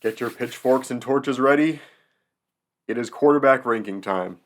Get your pitchforks and torches ready. It is quarterback ranking time.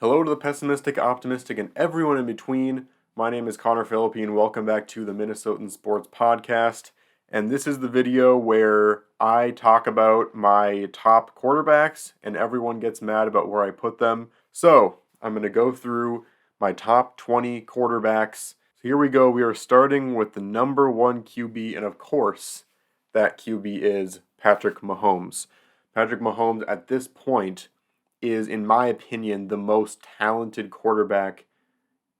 Hello to the pessimistic, optimistic, and everyone in between. My name is Connor Philippi, and welcome back to the Minnesotan Sports Podcast. And this is the video where I talk about my top quarterbacks, and everyone gets mad about where I put them. So I'm going to go through my top 20 quarterbacks. So here we go. We are starting with the number one QB, and of course, that QB is Patrick Mahomes. Patrick Mahomes at this point is, in my opinion, the most talented quarterback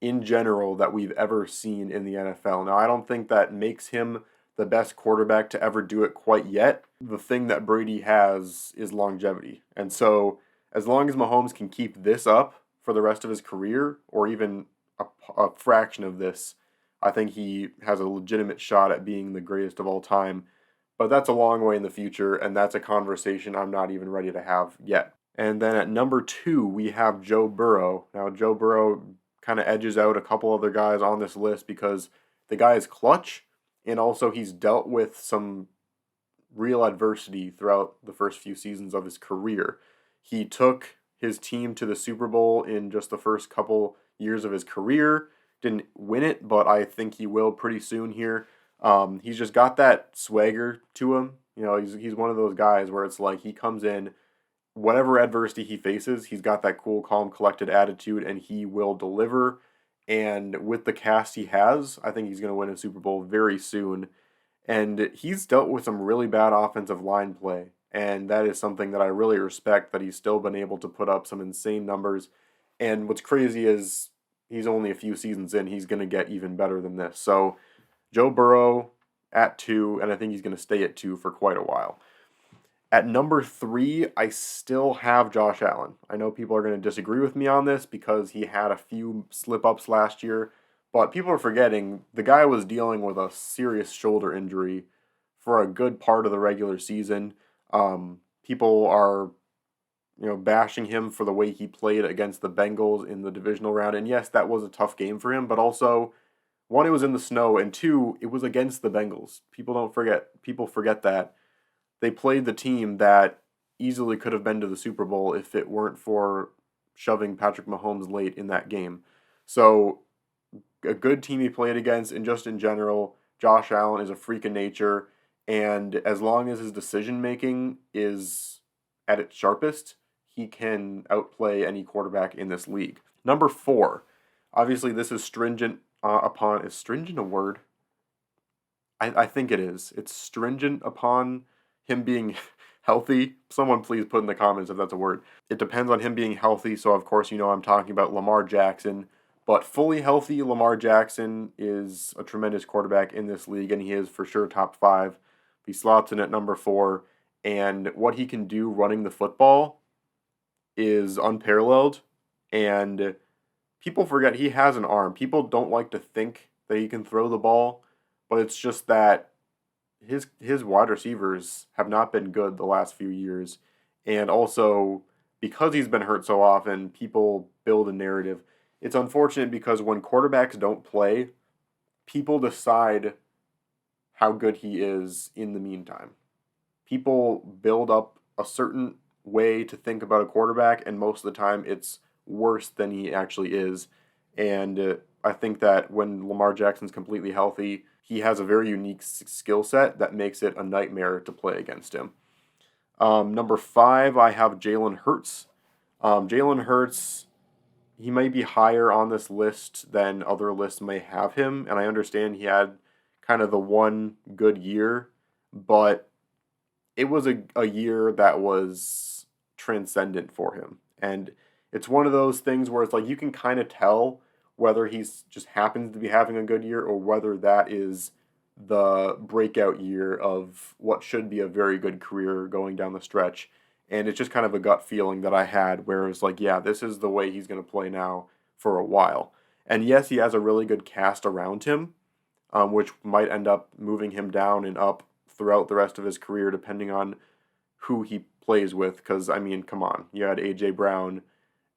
in general that we've ever seen in the NFL. Now, I don't think that makes him the best quarterback to ever do it quite yet. The thing that Brady has is longevity. And so, as long as Mahomes can keep this up for the rest of his career, or even a fraction of this, I think he has a legitimate shot at being the greatest of all time. But that's a long way in the future, and that's a conversation I'm not even ready to have yet. And then at number 2, we have Joe Burrow. Now, Joe Burrow kind of edges out a couple other guys on this list because the guy is clutch, and also he's dealt with some real adversity throughout the first few seasons of his career. He took his team to the Super Bowl in just the first couple years of his career. Didn't win it, but I think he will pretty soon here. He's just got that swagger to him. You know, he's one of those guys where it's like he comes in, whatever adversity he faces, he's got that cool, calm, collected attitude, and he will deliver. And with the cast he has, I think he's going to win a Super Bowl very soon. And he's dealt with some really bad offensive line play, and that is something that I really respect, that he's still been able to put up some insane numbers. And what's crazy is he's only a few seasons in, he's going to get even better than this. So Joe Burrow at 2, and I think he's going to stay at 2 for quite a while. At number 3, I still have Josh Allen. I know people are going to disagree with me on this because he had a few slip-ups last year, but people are forgetting the guy was dealing with a serious shoulder injury for a good part of the regular season. People are, bashing him for the way he played against the Bengals in the divisional round, and yes, that was a tough game for him, but also, 1, it was in the snow, and 2, it was against the Bengals. People forget that. They played the team that easily could have been to the Super Bowl if it weren't for shoving Patrick Mahomes late in that game. So, a good team he played against, and just in general, Josh Allen is a freak of nature, and as long as his decision-making is at its sharpest, he can outplay any quarterback in this league. Number 4, obviously this is stringent upon... Is stringent a word? I think it is. It's stringent upon him being healthy. Someone please put in the comments if that's a word. It depends on him being healthy, so of course I'm talking about Lamar Jackson. But fully healthy, Lamar Jackson is a tremendous quarterback in this league, and he is for sure top 5. He slots in at number 4, and what he can do running the football is unparalleled, and people forget he has an arm. People don't like to think that he can throw the ball, but it's just that his wide receivers have not been good the last few years. And also, because he's been hurt so often, people build a narrative. It's unfortunate because when quarterbacks don't play, people decide how good he is in the meantime. People build up a certain way to think about a quarterback, and most of the time it's worse than he actually is. And I think that when Lamar Jackson's completely healthy, he has a very unique skill set that makes it a nightmare to play against him. Number 5, I have Jalen Hurts. Jalen Hurts, he might be higher on this list than other lists may have him, and I understand he had kind of the one good year, but it was a year that was transcendent for him. And it's one of those things where it's like you can kind of tell whether he's just happens to be having a good year or whether that is the breakout year of what should be a very good career going down the stretch. And it's just kind of a gut feeling that I had where it's like, yeah, this is the way he's going to play now for a while. And yes, he has a really good cast around him, which might end up moving him down and up throughout the rest of his career, depending on who he plays with. Because, I mean, come on. You had A.J. Brown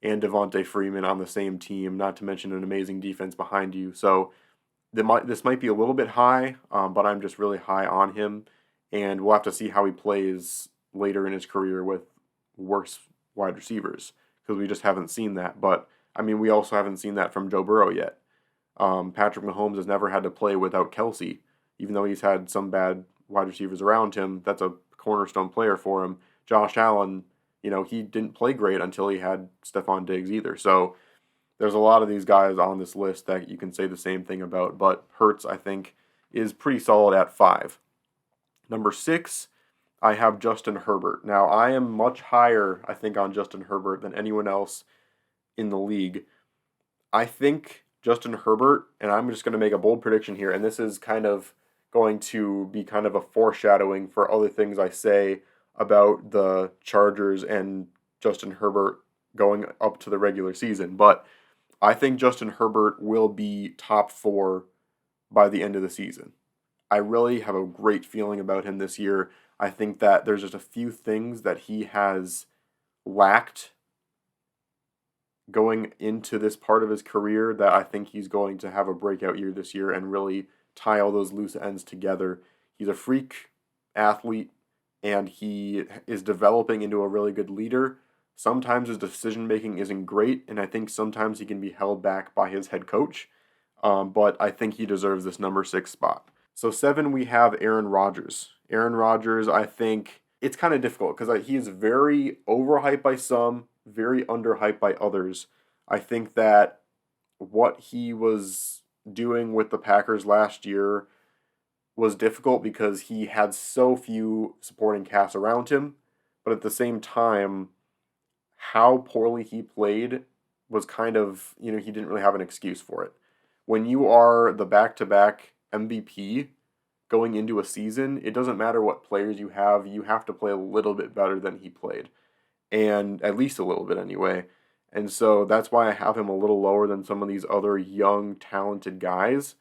and Devontae Freeman on the same team, not to mention an amazing defense behind you. So this might be a little bit high, but I'm just really high on him. And we'll have to see how he plays later in his career with worse wide receivers, because we just haven't seen that. But, I mean, we also haven't seen that from Joe Burrow yet. Patrick Mahomes has never had to play without Kelsey, even though he's had some bad wide receivers around him. That's a cornerstone player for him. Josh Allen, he didn't play great until he had Stephon Diggs either. So there's a lot of these guys on this list that you can say the same thing about, but Hurts, I think, is pretty solid at 5. Number 6, I have Justin Herbert. Now, I am much higher, I think, on Justin Herbert than anyone else in the league. I think Justin Herbert, and I'm just going to make a bold prediction here, and this is kind of going to be kind of a foreshadowing for other things I say about the Chargers and Justin Herbert going up to the regular season. But I think Justin Herbert will be top 4 by the end of the season. I really have a great feeling about him this year. I think that there's just a few things that he has lacked going into this part of his career that I think he's going to have a breakout year this year and really tie all those loose ends together. He's a freak athlete, and he is developing into a really good leader. Sometimes his decision-making isn't great, and I think sometimes he can be held back by his head coach, but I think he deserves this number 6 spot. So 7, we have Aaron Rodgers. Aaron Rodgers, I think it's kind of difficult because he is very overhyped by some, very underhyped by others. I think that what he was doing with the Packers last year was difficult because he had so few supporting cast around him, but at the same time, how poorly he played was kind of, he didn't really have an excuse for it. When you are the back-to-back MVP going into a season, it doesn't matter what players you have to play a little bit better than he played. And at least a little bit anyway. And so that's why I have him a little lower than some of these other young, talented guys.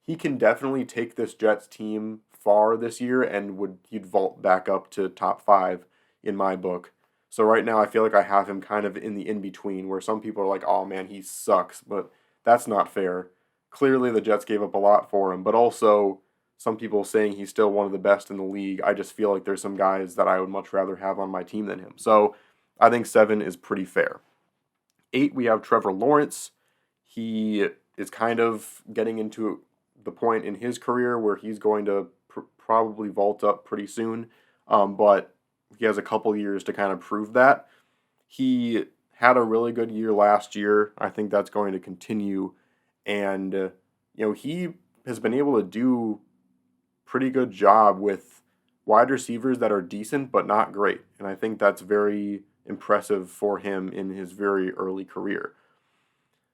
He can definitely take this Jets team far this year and he'd vault back up to top 5 in my book. So right now I feel like I have him kind of in the in-between where some people are like, oh man, he sucks, but that's not fair. Clearly the Jets gave up a lot for him, but also some people saying he's still one of the best in the league. I just feel like there's some guys that I would much rather have on my team than him. So I think 7 is pretty fair. 8, we have Trevor Lawrence. He is kind of getting into the point in his career where he's going to probably vault up pretty soon, but he has a couple years to kind of prove that. He had a really good year last year. I think that's going to continue, and he has been able to do pretty good job with wide receivers that are decent but not great, and I think that's very impressive for him in his very early career.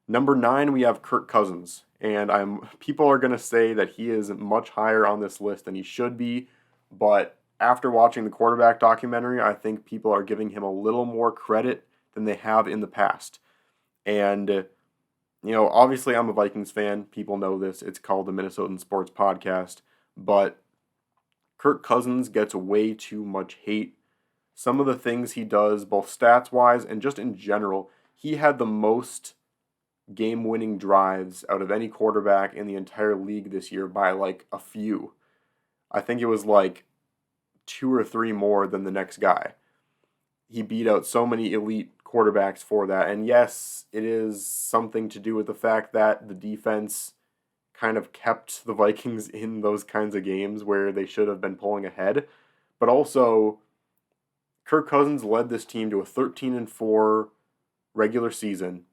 Number 9, we have Kirk Cousins, and people are going to say that he is much higher on this list than he should be, but after watching the quarterback documentary, I think people are giving him a little more credit than they have in the past. And, obviously I'm a Vikings fan. People know this. It's called the Minnesotan Sports Podcast, but Kirk Cousins gets way too much hate. Some of the things he does, both stats-wise and just in general, he had the most game-winning drives out of any quarterback in the entire league this year by like a few. I think it was like 2 or 3 more than the next guy. He beat out so many elite quarterbacks for that. And yes, it is something to do with the fact that the defense kind of kept the Vikings in those kinds of games where they should have been pulling ahead. But also, Kirk Cousins led this team to a 13-4 regular season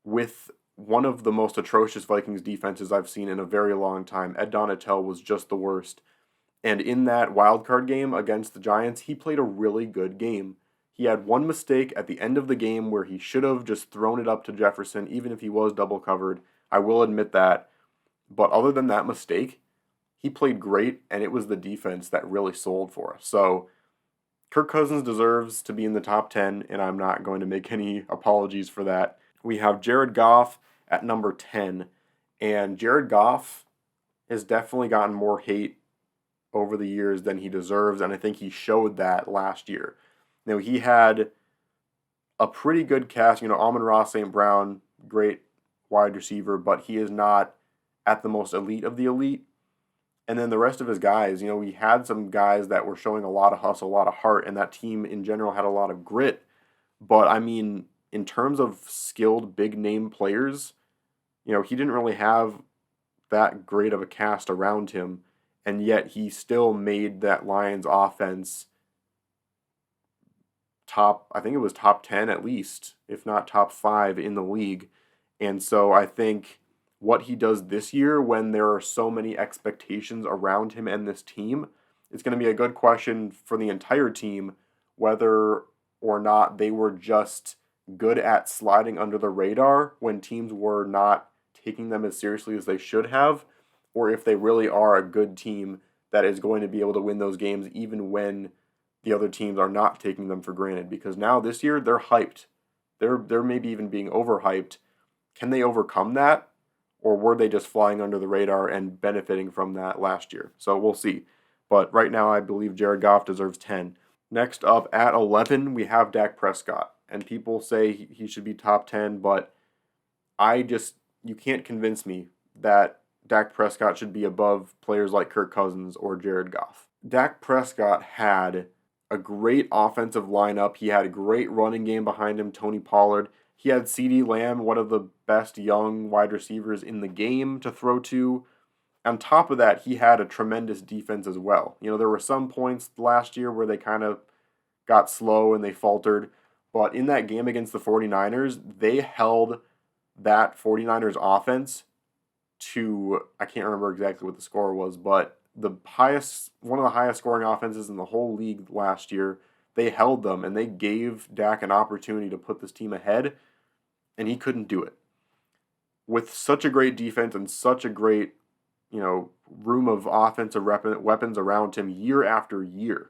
with one of the most atrocious Vikings defenses I've seen in a very long time. Ed Donatel was just the worst. And in that wildcard game against the Giants, he played a really good game. He had one mistake at the end of the game where he should have just thrown it up to Jefferson, even if he was double covered. I will admit that. But other than that mistake, he played great, and it was the defense that really sold for us. So Kirk Cousins deserves to be in the top 10, and I'm not going to make any apologies for that. we have Jared Goff at number 10. And Jared Goff has definitely gotten more hate over the years than he deserves, and I think he showed that last year. He had a pretty good cast. Amon-Ra St. Brown, great wide receiver, but he is not at the most elite of the elite. And then the rest of his guys, he had some guys that were showing a lot of hustle, a lot of heart, and that team in general had a lot of grit. But I mean, in terms of skilled big name players, he didn't really have that great of a cast around him, and yet he still made that Lions offense I think it was top 10 at least, if not top 5 in the league. And so I think what he does this year, when there are so many expectations around him and this team, it's going to be a good question for the entire team whether or not they were just good at sliding under the radar when teams were not taking them as seriously as they should have, or if they really are a good team that is going to be able to win those games even when the other teams are not taking them for granted. Because now this year they're hyped. They're maybe even being overhyped. Can they overcome that? Or were they just flying under the radar and benefiting from that last year? So we'll see. But right now I believe Jared Goff deserves 10. Next up at 11, we have Dak Prescott. And people say he should be top 10, but you can't convince me that Dak Prescott should be above players like Kirk Cousins or Jared Goff. Dak Prescott had a great offensive lineup. He had a great running game behind him, Tony Pollard. He had CeeDee Lamb, one of the best young wide receivers in the game to throw to. On top of that, he had a tremendous defense as well. There were some points last year where they kind of got slow and they faltered. But in that game against the 49ers, they held that 49ers offense to, I can't remember exactly what the score was, but one of the highest scoring offenses in the whole league last year. They held them and they gave Dak an opportunity to put this team ahead, and he couldn't do it. With such a great defense and such a great, room of offensive weapons around him year after year,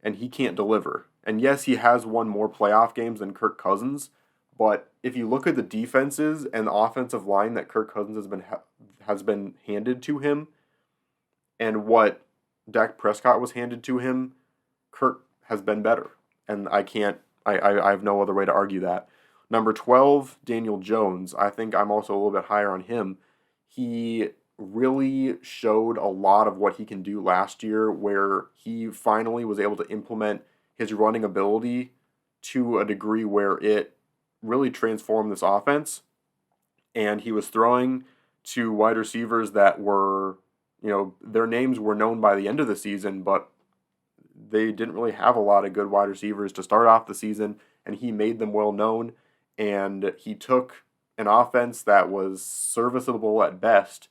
and he can't deliver. And yes, he has won more playoff games than Kirk Cousins, but if you look at the defenses and the offensive line that Kirk Cousins has been handed to him, and what Dak Prescott was handed to him, Kirk has been better. And I have no other way to argue that. Number 12, Daniel Jones. I think I'm also a little bit higher on him. He really showed a lot of what he can do last year, where he finally was able to implement his running ability to a degree where it really transformed this offense. And he was throwing to wide receivers that were, their names were known by the end of the season, but they didn't really have a lot of good wide receivers to start off the season, and he made them well known. And he took an offense that was serviceable at best,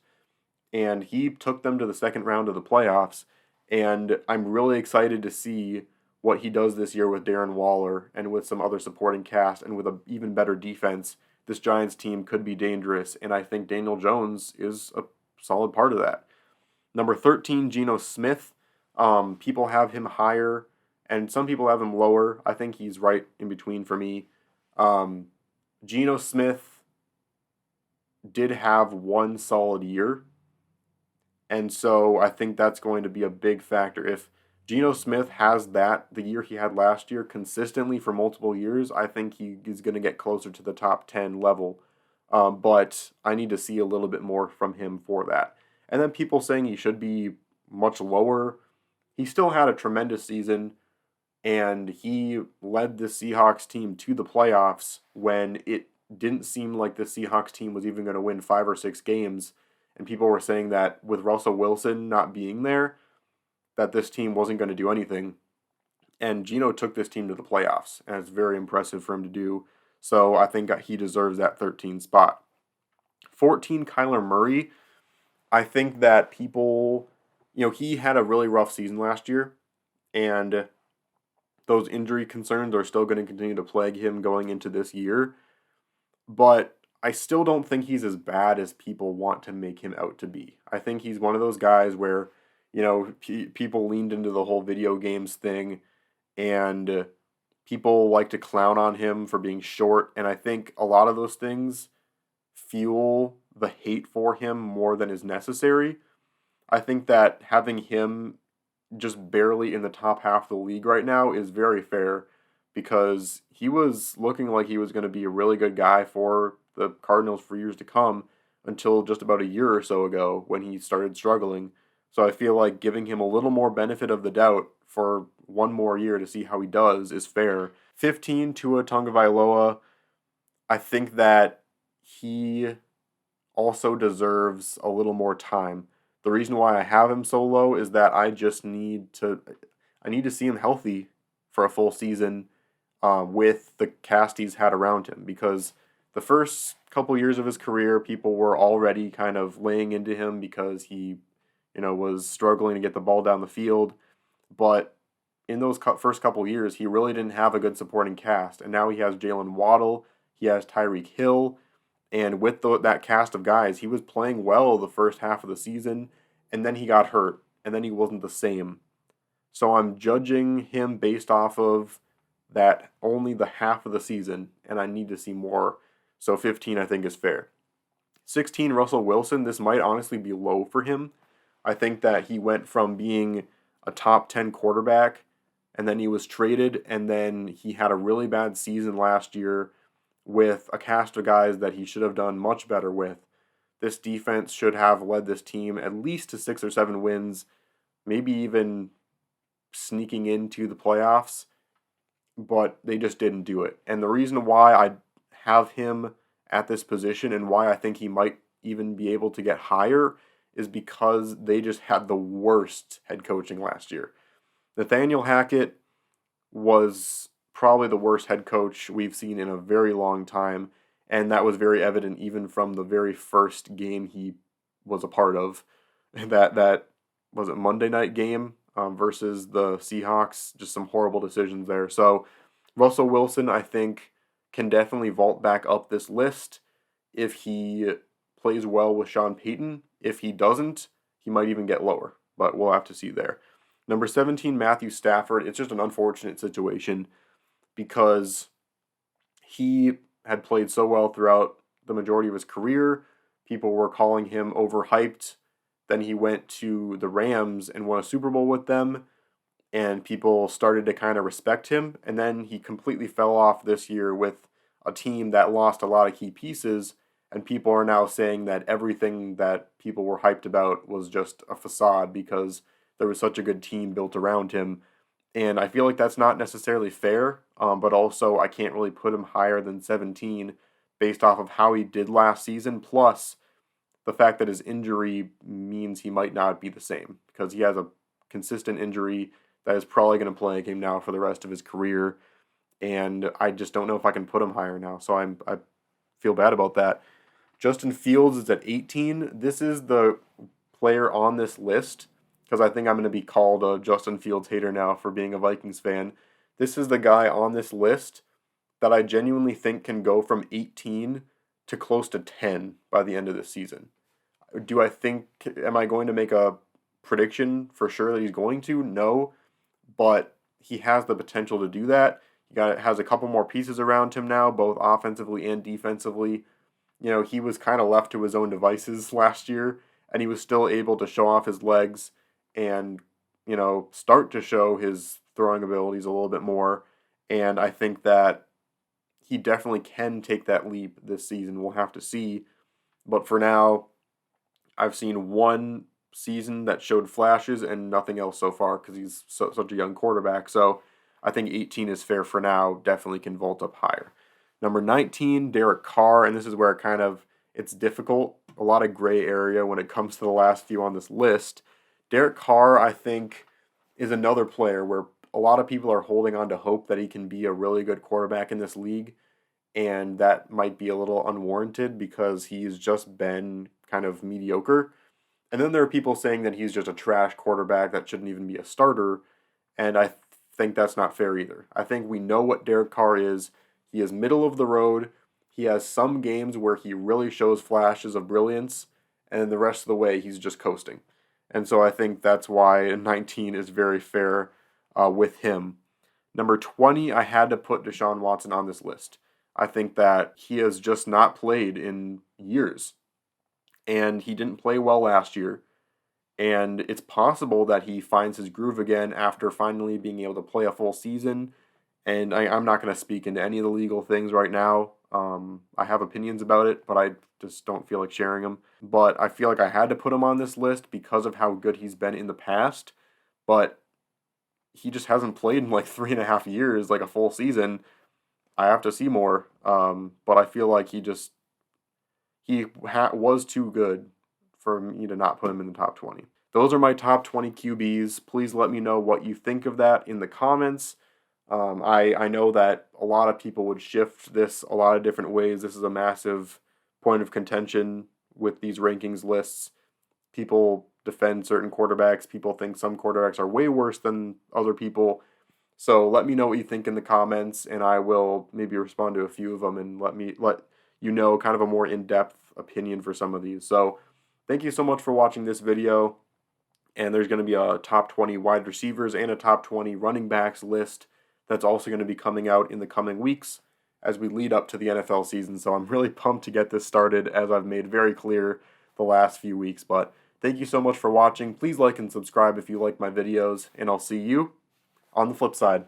and he took them to the second round of the playoffs. And I'm really excited to see what he does this year with Darren Waller and with some other supporting cast and with an even better defense. This Giants team could be dangerous, and I think Daniel Jones is a solid part of that. Number 13, Geno Smith. People have him higher, and some people have him lower. I think he's right in between for me. Geno Smith did have one solid year, and so I think that's going to be a big factor. If Geno Smith has the year he had last year, consistently for multiple years, I think he is going to get closer to the top 10 level. But I need to see a little bit more from him for that. And then people saying he should be much lower. He still had a tremendous season, and he led the Seahawks team to the playoffs when it didn't seem like the Seahawks team was even going to win 5 or 6 games. And people were saying that with Russell Wilson not being there, that this team wasn't going to do anything. And Geno took this team to the playoffs, and it's very impressive for him to do. So I think he deserves that 13 spot. 14, Kyler Murray. I think that people, he had a really rough season last year, and those injury concerns are still going to continue to plague him going into this year. But I still don't think he's as bad as people want to make him out to be. I think he's one of those guys where, people leaned into the whole video games thing, and People like to clown on him for being short, and I think a lot of those things fuel the hate for him more than is necessary. I think that having him just barely in the top half of the league right now is very fair because he was looking like he was going to be a really good guy for the Cardinals for years to come until just about a year or so ago when he started struggling. So I feel like giving him a little more benefit of the doubt for one more year to see how he does is fair. 15, Tua Tagovailoa. I think that he also deserves a little more time. The reason why I have him so low is that I need to see him healthy for a full season with the cast he's had around him, because the first couple years of his career, people were already kind of laying into him because he, was struggling to get the ball down the field. But in those first couple years, he really didn't have a good supporting cast, and now he has Jalen Waddle, he has Tyreek Hill, and with that cast of guys, he was playing well the first half of the season, and then he got hurt, and then he wasn't the same. So I'm judging him based off of that only the half of the season, and I need to see more. So 15 I think is fair. 16, Russell Wilson. This might honestly be low for him. I think that he went from being a top 10 quarterback, and then he was traded, and then he had a really bad season last year with a cast of guys that he should have done much better with. This defense should have led this team at least to 6 or 7 wins, maybe even sneaking into the playoffs, but they just didn't do it. And the reason why I have him at this position and why I think he might even be able to get higher is because they just had the worst head coaching last year. Nathaniel Hackett was probably the worst head coach we've seen in a very long time, and that was very evident even from the very first game he was a part of. That was it Monday night game versus the Seahawks. Just some horrible decisions there. So Russell Wilson, I think, can definitely vault back up this list if he plays well with Sean Payton. If he doesn't, he might even get lower, but we'll have to see there. Number 17, Matthew Stafford. It's just an unfortunate situation because he had played so well throughout the majority of his career. People were calling him overhyped. Then he went to the Rams and won a Super Bowl with them, and people started to kind of respect him. And then he completely fell off this year with a team that lost a lot of key pieces, and people are now saying that everything that people were hyped about was just a facade because there was such a good team built around him. And I feel like that's not necessarily fair, but also I can't really put him higher than 17 based off of how he did last season, plus the fact that his injury means he might not be the same because he has a consistent injury that is probably going to plague him now for the rest of his career, and I just don't know if I can put him higher now, so I feel bad about that. Justin Fields is at 18. This is the player on this list, because I think I'm going to be called a Justin Fields hater now for being a Vikings fan. This is the guy on this list that I genuinely think can go from 18 to close to 10 by the end of this season. Am I going to make a prediction for sure that he's going to? No, but he has the potential to do that. Has a couple more pieces around him now, both offensively and defensively. He was kind of left to his own devices last year, and he was still able to show off his legs and, start to show his throwing abilities a little bit more. And I think that he definitely can take that leap this season. We'll have to see. But for now, I've seen one season that showed flashes and nothing else so far because he's such a young quarterback. So I think 18 is fair for now. Definitely can vault up higher. Number 19, Derek Carr, and this is where it's difficult. A lot of gray area when it comes to the last few on this list. Derek Carr, I think, is another player where a lot of people are holding on to hope that he can be a really good quarterback in this league, and that might be a little unwarranted because he's just been kind of mediocre. And then there are people saying that he's just a trash quarterback that shouldn't even be a starter, and I think that's not fair either. I think we know what Derek Carr is. He is middle of the road. He has some games where he really shows flashes of brilliance, and then the rest of the way he's just coasting. And so I think that's why 19 is very fair with him. Number 20, I had to put Deshaun Watson on this list. I think that he has just not played in years. And he didn't play well last year. And it's possible that he finds his groove again after finally being able to play a full season. And I'm not going to speak into any of the legal things right now. I have opinions about it, but I just don't feel like sharing them. But I feel like I had to put him on this list because of how good he's been in the past. But he just hasn't played in like 3.5 years, like a full season. I have to see more. But I feel like he was too good for me to not put him in the top 20. Those are my top 20 QBs. Please let me know what you think of that in the comments. I know that a lot of people would shift this a lot of different ways. This is a massive point of contention with these rankings lists. People defend certain quarterbacks. People think some quarterbacks are way worse than other people. So let me know what you think in the comments, and I will maybe respond to a few of them and let you know kind of a more in-depth opinion for some of these. So thank you so much for watching this video. And there's going to be a top 20 wide receivers and a top 20 running backs list that's also going to be coming out in the coming weeks as we lead up to the NFL season. So I'm really pumped to get this started, as I've made very clear the last few weeks. But thank you so much for watching. Please like and subscribe if you like my videos, and I'll see you on the flip side.